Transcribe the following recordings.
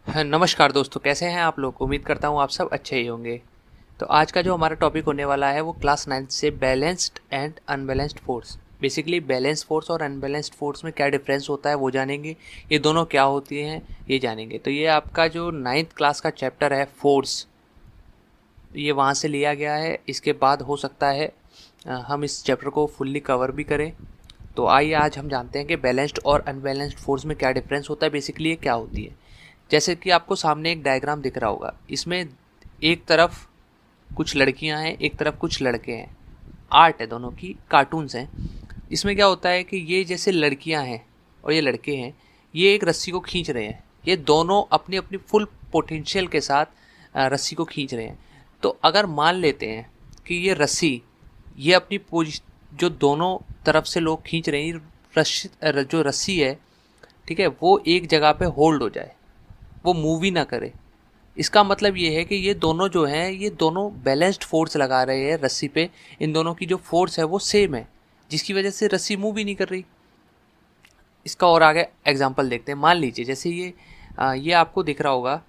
हाँ, नमस्कार दोस्तों, कैसे हैं आप लोग। उम्मीद करता हूँ आप सब अच्छे ही होंगे। तो आज का जो हमारा टॉपिक होने वाला है वो क्लास 9 से balanced and unbalanced force. Basically balance force और अनबैलेंस्ड फोर्स में क्या डिफरेंस होता है वो जानेंगे। ये दोनों क्या होती हैं ये जानेंगे। तो ये आपका जो 9th क्लास का चैप्टर है फोर्स, ये वहाँ से लिया गया है। इसके बाद हो सकता है हम इस चैप्टर को फुल्ली कवर भी करें। तो आइए आज हम जानते हैं कि बैलेंस्ड और अनबैलेंस्ड फोर्स में क्या डिफरेंस होता है, बेसिकली ये क्या होती है। जैसे कि आपको सामने एक डायग्राम दिख रहा होगा, इसमें एक तरफ कुछ लड़कियां हैं, एक तरफ कुछ लड़के हैं। आर्ट है, दोनों की कार्टून्स हैं। इसमें क्या होता है कि ये जैसे लड़कियां हैं और ये लड़के हैं, ये एक रस्सी को खींच रहे हैं। ये दोनों अपनी अपनी फुल पोटेंशियल के साथ रस्सी को खींच रहे हैं। तो अगर मान लेते हैं कि ये रस्सी, ये अपनी जो दोनों तरफ से लोग खींच रहे हैं, जो रस्सी है, ठीक है, वो एक जगह पे होल्ड हो जाए, वो मूव ही ना करे। इसका मतलब ये है कि ये दोनों जो हैं, ये दोनों बैलेंस्ड फोर्स लगा रहे हैं रस्सी पे। इन दोनों की जो फोर्स है वो सेम है, जिसकी वजह से रस्सी मूव ही नहीं कर रही। इसका और आगे एग्जांपल देखते हैं। मान लीजिए जैसे ये आपको दिख रहा होगा,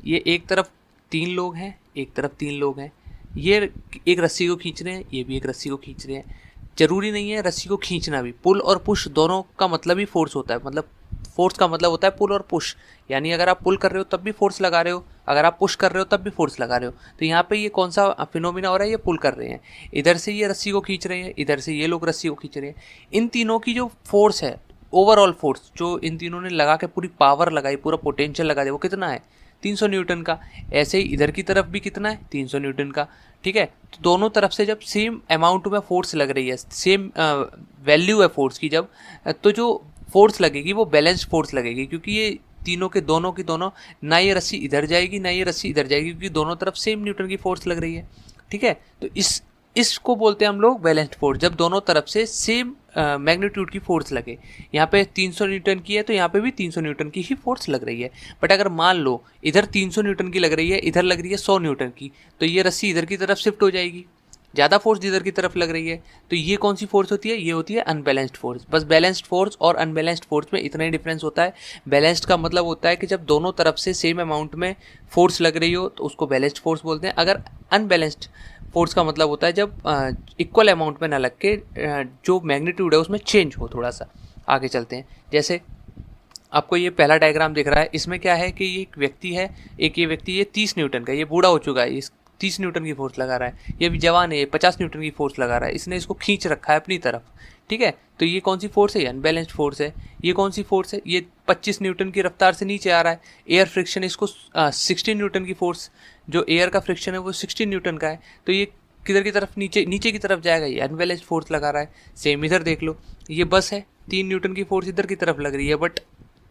ये एक तरफ 3 लोग हैं, एक तरफ 3 लोग हैं। ये एक रस्सी को खींच रहे हैं, ये भी एक रस्सी को खींच रहे हैं। जरूरी नहीं है रस्सी को खींचना भी। पुल और पुश दोनों का मतलब ही फोर्स होता है। मतलब फोर्स का मतलब होता है पुल और पुश। यानी अगर आप पुल कर रहे हो तब भी फोर्स लगा रहे हो, अगर आप पुश कर रहे हो तब भी फोर्स लगा रहे हो। तो यहाँ पे ये कौन सा फिनोमिना हो रहा है, ये पुल कर रहे हैं। इधर से ये रस्सी को खींच रहे हैं, इधर से ये लोग रस्सी को खींच रहे हैं। इन तीनों की जो फोर्स है, ओवरऑल फोर्स जो इन तीनों ने लगा के पूरी पावर लगाई, पूरा पोटेंशियल लगा दिया, वो कितना है, 300 न्यूटन का। ऐसे ही इधर की तरफ भी कितना है, 300 न्यूटन का। ठीक है, तो दोनों तरफ से जब सेम अमाउंट में फोर्स लग रही है, सेम वैल्यू है फोर्स की, जब तो जो फोर्स लगेगी वो बैलेंस्ड फोर्स लगेगी। क्योंकि ये तीनों के दोनों की दोनों, ना ये रस्सी इधर जाएगी ना ये रस्सी इधर जाएगी, क्योंकि दोनों तरफ सेम न्यूटन की फोर्स लग रही है। ठीक है, तो इसको बोलते हैं हम लोग बैलेंस्ड फोर्स, जब दोनों तरफ से सेम मैग्नीट्यूड की फोर्स लगे। यहाँ पे 300 न्यूटन की है तो यहाँ पे भी 300 न्यूटन की ही फोर्स लग रही है। बट अगर मान लो इधर 300 न्यूटन की लग रही है, इधर लग रही है 100 न्यूटन की, तो ये रस्सी इधर की तरफ शिफ्ट हो जाएगी, ज़्यादा फोर्स इधर की तरफ लग रही है। तो ये कौन सी फोर्स होती है, ये होती है अनबैलेंस्ड फोर्स। बस बैलेंस्ड फोर्स और अनबैलेंस्ड फोर्स में इतना ही डिफरेंस होता है। बैलेंस्ड का मतलब होता है कि जब दोनों तरफ से सेम अमाउंट में फोर्स लग रही हो तो उसको बैलेंस्ड फोर्स बोलते हैं। अगर अनबैलेंस्ड फोर्स का मतलब होता है जब इक्वल अमाउंट में ना लग के जो मैग्नीट्यूड है उसमें चेंज हो थोड़ा सा। आगे चलते हैं। जैसे आपको ये पहला डायग्राम दिख रहा है, इसमें क्या है कि ये एक व्यक्ति है, एक ये व्यक्ति, ये 30 न्यूटन का, ये बूढ़ा हो चुका है, इस 30 न्यूटन की फोर्स लगा रहा है। ये भी जवान है, ये 50 न्यूटन की फोर्स लगा रहा है, इसने इसको खींच रखा है अपनी तरफ। ठीक है, तो ये कौन सी फोर्स है, अनबैलेंस्ड फोर्स है। ये कौन सी फोर्स है, ये 25 न्यूटन की रफ्तार से नीचे आ रहा है। एयर फ्रिक्शन, इसको 16 न्यूटन की फोर्स, जो एयर का फ्रिक्शन है वो 16 न्यूटन का है। तो ये किधर की तरफ, नीचे नीचे की तरफ जाएगा, ये अनबैलेंस्ड फोर्स लगा रहा है। सेम इधर देख लो, ये बस है, 3 न्यूटन की फोर्स इधर की तरफ लग रही है, बट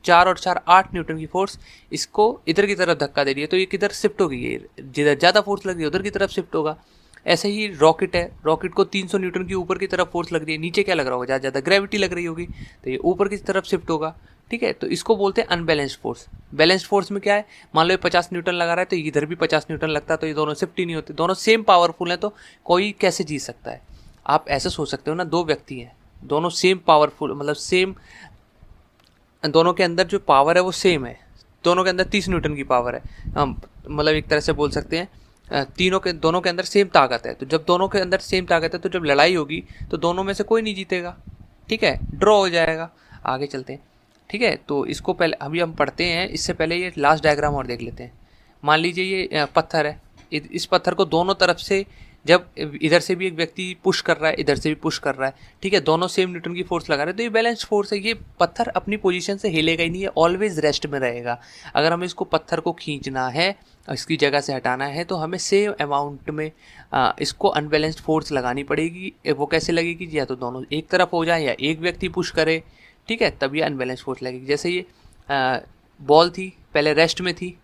4 और 4 8 न्यूटन की फोर्स इसको इधर की तरफ धक्का दे रही है, तो ये किधर शिफ्ट होगी, ये जिधर ज़्यादा फोर्स लग रही है उधर की तरफ शिफ्ट होगा। ऐसे ही रॉकेट है, रॉकेट को 300 न्यूटन की ऊपर की तरफ फोर्स लग रही है, नीचे क्या लग रहा होगा, ज़्यादा ज़्यादा ग्रेविटी लग रही होगी, तो ये ऊपर की तरफ शिफ्ट होगा। ठीक है, तो इसको बोलते हैं अनबैलेंस्ड फोर्स। बैलेंस्ड फोर्स में क्या है, मान लो ये 50 न्यूटन लगा रहा है तो इधर भी 50 न्यूटन लगता है, तो ये दोनों शिफ्ट ही नहीं होते, दोनों सेम पावरफुल हैं, तो कोई कैसे जीत सकता है। आप ऐसे सोच सकते हो ना, 2 व्यक्ति हैं, दोनों सेम पावरफुल, मतलब सेम, दोनों के अंदर जो पावर है वो सेम है, दोनों के अंदर 30 न्यूटन की पावर है। हम मतलब एक तरह से बोल सकते हैं दोनों के अंदर सेम ताकत है। तो जब दोनों के अंदर सेम ताकत है तो जब लड़ाई होगी तो दोनों में से कोई नहीं जीतेगा। ठीक है, ड्रॉ हो जाएगा। आगे चलते हैं। ठीक है, तो इसको पहले अभी हम पढ़ते हैं, इससे पहले ये लास्ट डायग्राम और देख लेते हैं। मान लीजिए ये पत्थर है, इस पत्थर को दोनों तरफ से जब इधर से भी एक व्यक्ति पुश कर रहा है, इधर से भी पुश कर रहा है, ठीक है, दोनों सेम न्यूटन की फोर्स लगा रहे हैं, तो ये बैलेंस्ड फोर्स है। ये पत्थर अपनी पोजीशन से हिलेगा ही नहीं, है ऑलवेज रेस्ट में रहेगा। अगर हमें इसको पत्थर को खींचना है, इसकी जगह से हटाना है, तो हमें सेम अमाउंट में इसको अनबैलेंस्ड फोर्स लगानी पड़ेगी। वो कैसे लगेगी, या तो दोनों एक तरफ हो जाए या एक व्यक्ति पुश करे, ठीक है, तब ये अनबैलेंस्ड फोर्स लगेगी। जैसे ये बॉल थी, पहले रेस्ट में थी,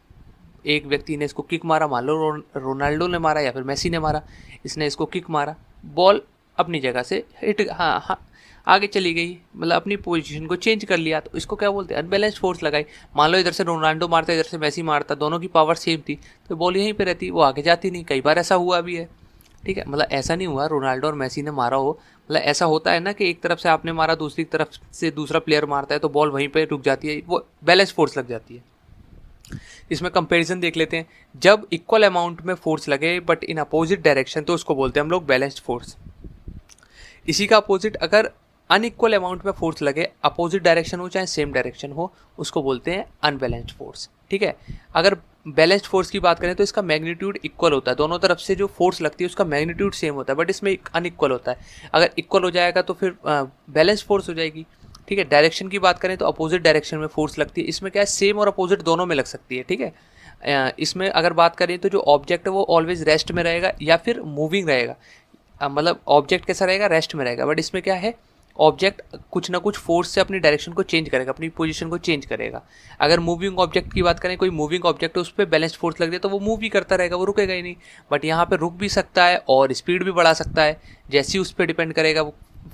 एक व्यक्ति ने इसको किक मारा, मान लो रोनाल्डो ने मारा या फिर मेसी ने मारा, इसने इसको किक मारा, बॉल अपनी जगह से हिट, हाँ हाँ, आगे चली गई, मतलब अपनी पोजीशन को चेंज कर लिया, तो इसको क्या बोलते हैं, अनबैलेंस्ड फोर्स लगाई। मान लो इधर से रोनाल्डो मारता, इधर से मेसी मारता, दोनों की पावर सेम थी, तो बॉल यहीं पे रहती, वो आगे जाती नहीं। कई बार ऐसा हुआ भी है। ठीक है, मतलब ऐसा नहीं हुआ रोनाल्डो और मेसी ने मारा हो, मतलब ऐसा होता है ना कि एक तरफ से आपने मारा, दूसरी तरफ से दूसरा प्लेयर मारता है तो बॉल वहीं पे रुक जाती है, वो बैलेंस फोर्स लग जाती है। इसमें कंपैरिजन देख लेते हैं। जब इक्वल अमाउंट में फोर्स लगे बट इन अपोजिट डायरेक्शन तो उसको बोलते हैं हम लोग बैलेंस्ड फोर्स। इसी का अपोजिट अगर अनइक्वल अमाउंट में फोर्स लगे, अपोजिट डायरेक्शन हो चाहे सेम डायरेक्शन हो, उसको बोलते हैं अनबैलेंस्ड फोर्स। ठीक है, अगर बैलेंस्ड फोर्स की बात करें तो इसका मैग्नीट्यूड इक्वल होता है, दोनों तरफ से जो फोर्स लगती है उसका मैग्नीट्यूड सेम होता है, बट इसमें अनइक्वल होता है। अगर इक्वल हो जाएगा तो फिर बैलेंस्ड फोर्स हो जाएगी। ठीक है, डायरेक्शन की बात करें तो अपोजिट डायरेक्शन में फोर्स लगती है, इसमें क्या है सेम और अपोजिट दोनों में लग सकती है। ठीक है, इसमें अगर बात करें तो जो ऑब्जेक्ट है वो ऑलवेज रेस्ट में रहेगा या फिर मूविंग रहेगा। मतलब ऑब्जेक्ट कैसा रहेगा, रेस्ट में रहेगा, बट इसमें क्या है ऑब्जेक्ट कुछ ना कुछ फोर्स से अपनी डायरेक्शन को चेंज करेगा, अपनी पोजीशन को चेंज करेगा। अगर मूविंग ऑब्जेक्ट की बात करें, कोई मूविंग ऑब्जेक्ट है उस पर बैलेंस्ड फोर्स लग जाए तो वो मूव भी करता रहेगा, वो रुकेगा ही नहीं। बट यहाँ पे रुक भी सकता है और स्पीड भी बढ़ा सकता है, जैसे ही उस पर डिपेंड करेगा वो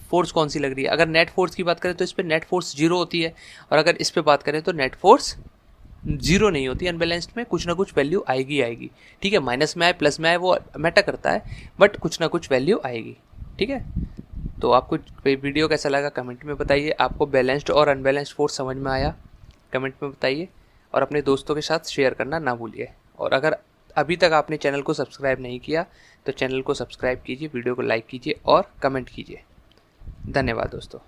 फोर्स कौन सी लग रही है। अगर नेट फोर्स की बात करें तो इस पर नेट फोर्स 0 होती है, और अगर इस पर बात करें तो नेट फोर्स 0 नहीं होती। अनबैलेंस्ड में कुछ ना कुछ वैल्यू आएगी आएगी। ठीक है, माइनस में आए प्लस में आए वो मैटर करता है, बट कुछ ना कुछ वैल्यू आएगी। ठीक है, तो आपको वीडियो कैसा लगा कमेंट में बताइए। आपको बैलेंस्ड और अनबैलेंस्ड फोर्स समझ में आया कमेंट में बताइए, और अपने दोस्तों के साथ शेयर करना ना भूलिए। और अगर अभी तक आपने चैनल को सब्सक्राइब नहीं किया तो चैनल को सब्सक्राइब कीजिए, वीडियो को लाइक कीजिए और कमेंट कीजिए। धन्यवाद दोस्तों।